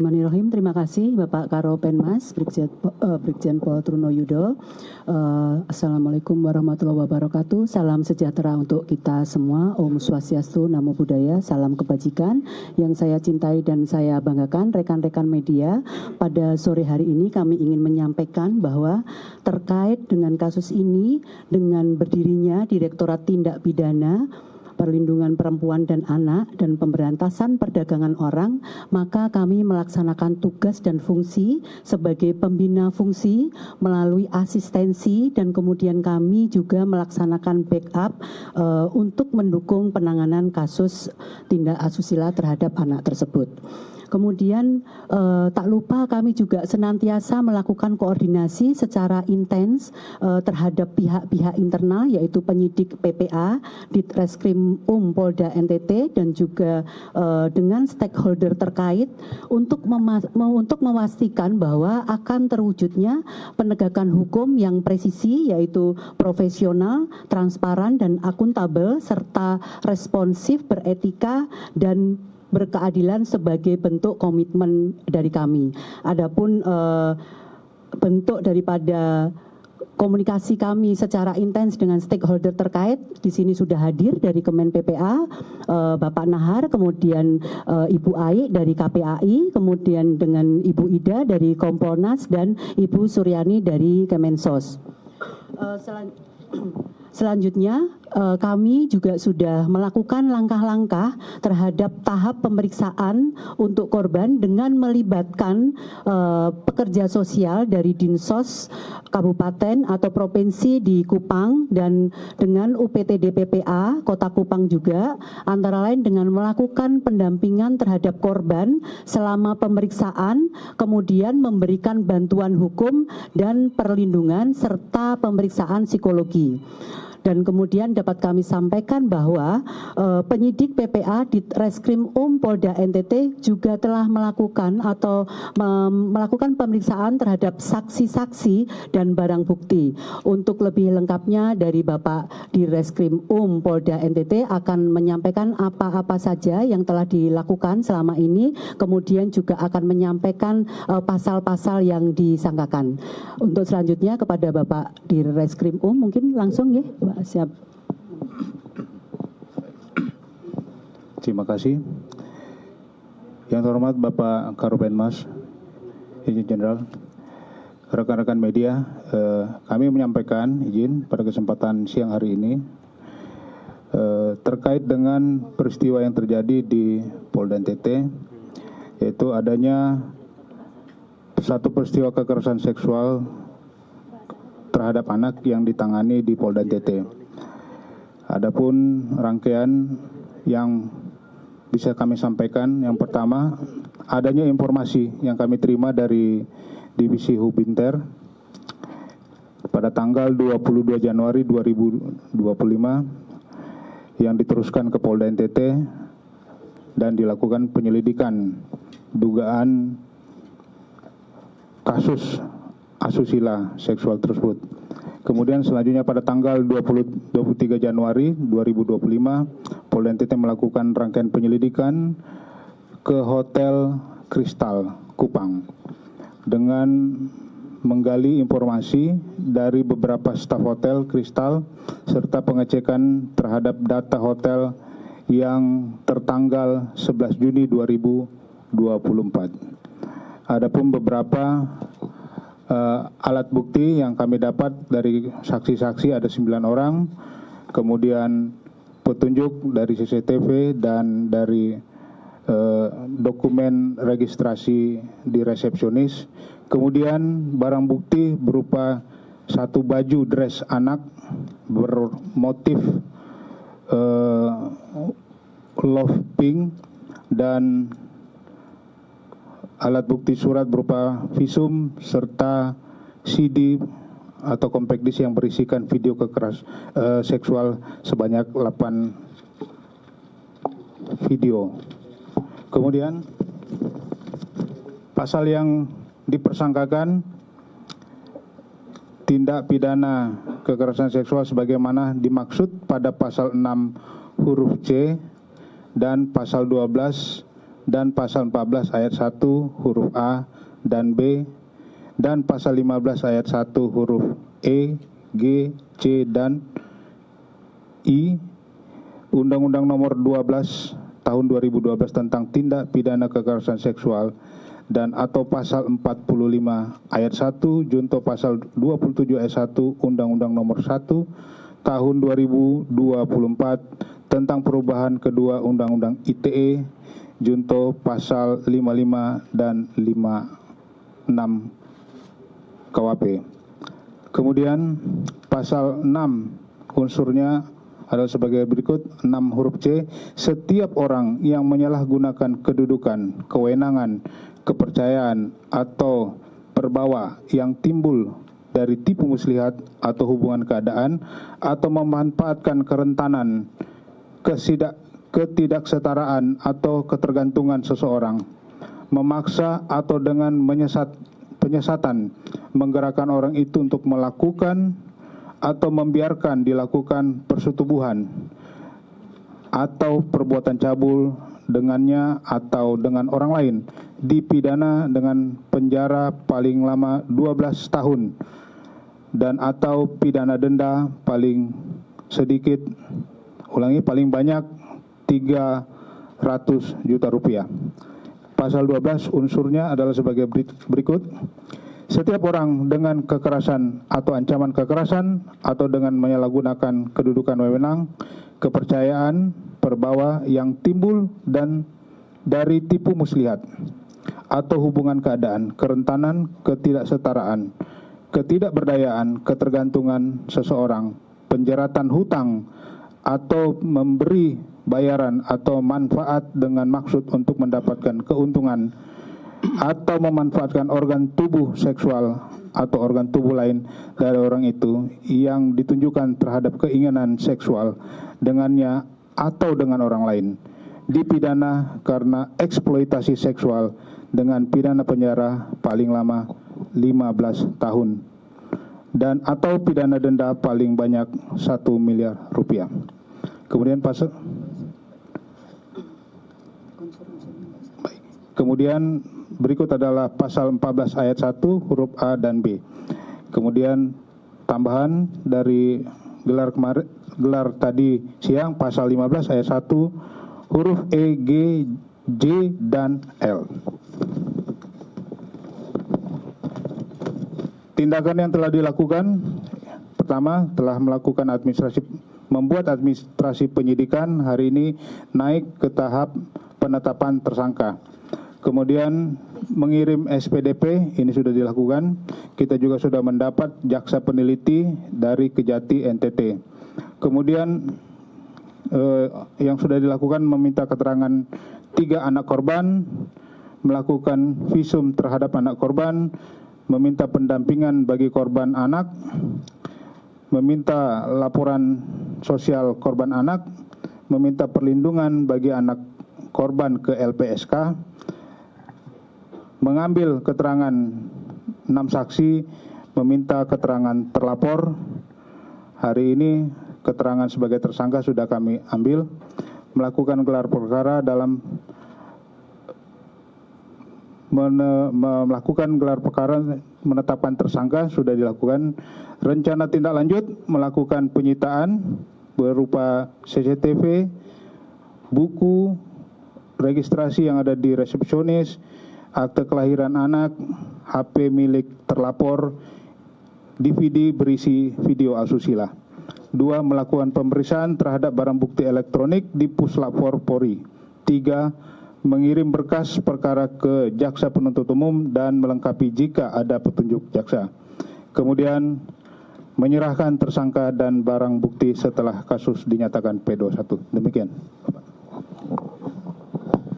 Bismillahirrahmanirrahim. Terima kasih Bapak Karopenmas, Brigjen Pol Truno Yudo. Assalamualaikum warahmatullahi wabarakatuh. Salam sejahtera untuk kita semua. Om Swastiastu, Namo Buddhaya, salam kebajikan. Yang saya cintai dan saya banggakan, rekan-rekan media, pada sore hari ini kami ingin menyampaikan bahwa terkait dengan kasus ini, dengan berdirinya Direktorat Tindak Pidana Perlindungan Perempuan dan Anak dan Pemberantasan Perdagangan Orang, maka kami melaksanakan tugas dan fungsi sebagai pembina fungsi melalui asistensi, dan kemudian kami juga melaksanakan backup untuk mendukung penanganan kasus tindak asusila terhadap anak tersebut. Kemudian tak lupa kami juga senantiasa melakukan koordinasi secara intens terhadap pihak-pihak internal, yaitu penyidik PPA, Ditreskrim Polda NTT, dan juga dengan stakeholder terkait untuk memastikan bahwa akan terwujudnya penegakan hukum yang presisi, yaitu profesional, transparan, dan akuntabel, serta responsif, beretika, dan berkeadilan sebagai bentuk komitmen dari kami. Adapun bentuk daripada komunikasi kami secara intens dengan stakeholder terkait, di sini sudah hadir dari Kemen PPA, Bapak Nahar, kemudian Ibu Ai dari KPAI, kemudian dengan Ibu Ida dari Kompolnas, dan Ibu Suryani dari Kemensos. Selanjutnya, kami juga sudah melakukan langkah-langkah terhadap tahap pemeriksaan untuk korban dengan melibatkan pekerja sosial dari Dinsos Kabupaten atau Provinsi di Kupang, dan dengan UPTD PPA Kota Kupang juga, antara lain dengan melakukan pendampingan terhadap korban selama pemeriksaan, kemudian memberikan bantuan hukum dan perlindungan serta pemeriksaan psikologi. Dan kemudian dapat kami sampaikan bahwa penyidik PPA Ditreskrim Polda NTT juga telah melakukan melakukan pemeriksaan terhadap saksi-saksi dan barang bukti. Untuk lebih lengkapnya dari Bapak Ditreskrim Polda NTT akan menyampaikan apa-apa saja yang telah dilakukan selama ini, kemudian juga akan menyampaikan pasal-pasal yang disangkakan. Untuk selanjutnya kepada Bapak Ditreskrim mungkin langsung ya. Siap. Terima kasih. Yang terhormat Bapak Karopenmas, Izin Jenderal, rekan-rekan media, kami menyampaikan izin pada kesempatan siang hari ini terkait dengan peristiwa yang terjadi di Polda NTT, yaitu adanya satu peristiwa kekerasan seksual terhadap anak yang ditangani di Polda NTT. Adapun rangkaian yang bisa kami sampaikan, yang pertama, adanya informasi yang kami terima dari Divisi Hubinter pada tanggal 22 Januari 2025 yang diteruskan ke Polda NTT dan dilakukan penyelidikan dugaan kasus asusila seksual tersebut. Kemudian selanjutnya pada tanggal 23 Januari 2025, Polda NTT melakukan rangkaian penyelidikan ke Hotel Kristal Kupang dengan menggali informasi dari beberapa staf Hotel Kristal serta pengecekan terhadap data hotel yang tertanggal 11 Juni 2024. Adapun beberapa alat bukti yang kami dapat dari saksi-saksi ada 9 orang, kemudian petunjuk dari CCTV dan dari dokumen registrasi di resepsionis, kemudian barang bukti berupa satu baju dress anak bermotif love pink dan alat bukti surat berupa visum serta CD atau compact disc yang berisikan video seksual sebanyak 8 video. Kemudian pasal yang dipersangkakan tindak pidana kekerasan seksual sebagaimana dimaksud pada pasal 6 huruf C dan pasal 12 dan pasal 14 ayat 1 huruf A dan B, dan pasal 15 ayat 1 huruf E, G, C, dan I, Undang-Undang Nomor 12 Tahun 2012 tentang tindak pidana kekerasan seksual, dan atau pasal 45 ayat 1 junto pasal 27 ayat 1 Undang-Undang Nomor 1 Tahun 2024 tentang perubahan kedua Undang-Undang ITE junto pasal 55 dan 56 KUHP. Kemudian pasal 6 unsurnya adalah sebagai berikut. 6 huruf C, setiap orang yang menyalahgunakan kedudukan, kewenangan, kepercayaan, atau perbawa yang timbul dari tipu muslihat atau hubungan keadaan, atau memanfaatkan kerentanan, ketidaksetaraan atau ketergantungan seseorang, memaksa atau dengan penyesatan menggerakkan orang itu untuk melakukan atau membiarkan dilakukan persetubuhan atau perbuatan cabul dengannya atau dengan orang lain, dipidana dengan penjara paling lama 12 tahun dan atau pidana denda paling sedikit, paling banyak 300 juta rupiah. Pasal 12 unsurnya adalah sebagai berikut. Setiap orang dengan kekerasan atau ancaman kekerasan atau dengan menyalahgunakan kedudukan wewenang, kepercayaan, perbawa yang timbul dan dari tipu muslihat atau hubungan keadaan, kerentanan, ketidaksetaraan, ketidakberdayaan, ketergantungan seseorang, penjeratan hutang atau memberi bayaran atau manfaat dengan maksud untuk mendapatkan keuntungan, atau memanfaatkan organ tubuh seksual atau organ tubuh lain dari orang itu yang ditunjukkan terhadap keinginan seksual dengannya atau dengan orang lain, dipidana karena eksploitasi seksual dengan pidana penjara paling lama 15 tahun dan atau pidana denda paling banyak 1 miliar rupiah. Kemudian Kemudian berikut adalah pasal 14 ayat 1 huruf A dan B. Kemudian tambahan dari gelar tadi siang pasal 15 ayat 1 huruf E, G, J, dan L. Tindakan yang telah dilakukan, pertama telah melakukan membuat administrasi penyidikan, hari ini naik ke tahap penetapan tersangka. Kemudian mengirim SPDP, ini sudah dilakukan. Kita juga sudah mendapat jaksa peneliti dari Kejati NTT. Kemudian yang sudah dilakukan meminta keterangan 3 anak korban, melakukan visum terhadap anak korban, meminta pendampingan bagi korban anak, meminta laporan sosial korban anak, meminta perlindungan bagi anak korban ke LPSK, mengambil keterangan 6 saksi, meminta keterangan terlapor. Hari ini keterangan sebagai tersangka sudah kami ambil, melakukan gelar perkara dalam melakukan gelar perkara menetapkan tersangka sudah dilakukan. Rencana tindak lanjut melakukan penyitaan berupa CCTV, buku registrasi yang ada di resepsionis, akte kelahiran anak, HP milik terlapor, DVD berisi video asusila. 2. Melakukan pemeriksaan terhadap barang bukti elektronik di Puslap 4 Polri. 3. Mengirim berkas perkara ke jaksa penuntut umum dan melengkapi jika ada petunjuk jaksa. Kemudian menyerahkan tersangka dan barang bukti setelah kasus dinyatakan P21. Demikian, Bapak.